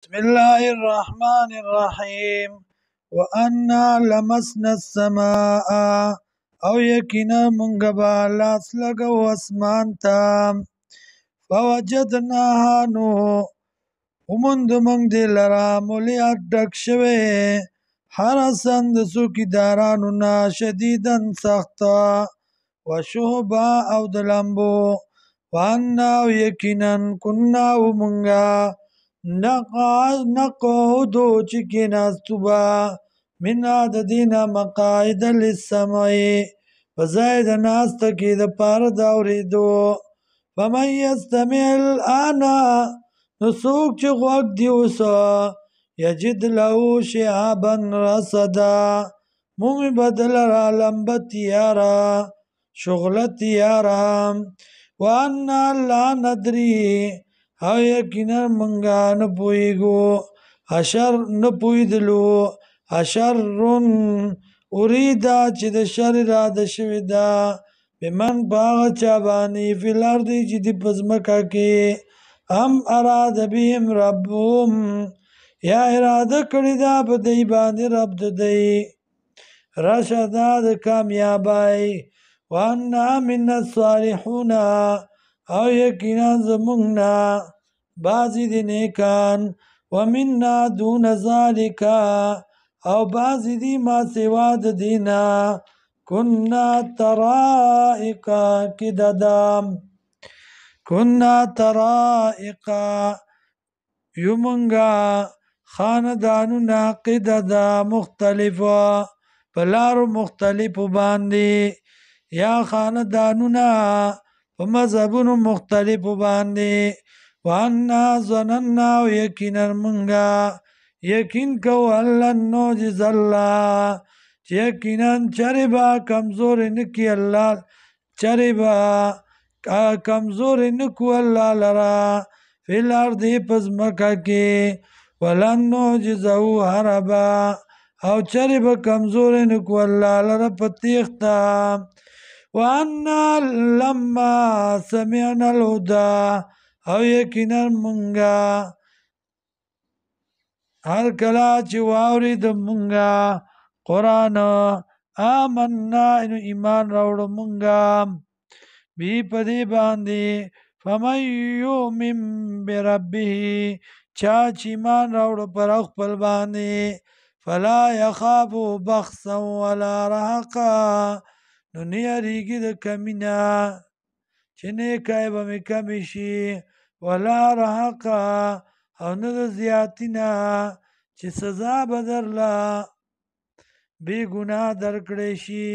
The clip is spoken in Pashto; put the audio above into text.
بسم الله الرحمن الرحيم وأنا لمسنا السماء او یقینا منگا با لاس لگو اسمان تا فوجدناها نو ومند منگ دی لرا ملیات ڈک شوه حرسن د څوکیدارانو نه شدیدن سختا وشهبا او د لمبو وانا او یقینا کنا ومنگا نقعدو چې کېناستو به منا د دینه مقاعد للسمع په ځای د ناسته کې د پاره د اورېدو فمن یستمع الآن نو څوک چې غوږ دی اوسه یجد له شهابا رصدا مومي بدل را لمبه تیاره شغله تیاره وانا لا ندري او یقینا منگا نپویگو اشر نپویدلو اشرن اوریدا چې د شر را د شوی دا بمن باغ چابانی فی الارض چې دی پزمکا کې ام اراد بهم ربهم یا اراده کړی دا په دی باندې رب د دی رشدا د کامیابی وانا من الصالحون او یقینا زمونږنا بعضی دی نیکان ومنا دون ذالک او بعضی دی ما سوا د دینا کنا طرائق کددام کنا طرائق یمنگا خاندانونا قددا مختلفا پلارو مختلفو باندی یا خاندانونا په مذهبونو مختلفو باندې وانا ظننا او یقینا منگا یقین کو الله نوجز الله چې یقینا چربا کمزور نکی الله چربا کمزور نکو الله لرا فی الارض پزمکا کې ولن نوجزه هربا او چربا کمزور نکو الله لرا پتیختا وانا لما سمعنا الهدى او یقینا منگا هر کلا چې واوري د منگا قرآن آمنا انو ایمان راوړو منگا بی پدی باندې فمن یؤمن بربه چا چې ایمان راوړو پر خپل باندې فلا یخاف بخسا ولا رهقا نو نه یریږي د کمینا چې نیکای به مې کمې شي ولا رهقا او نه د زیاتینا چې سزا به درله بې ګناه درکړی شي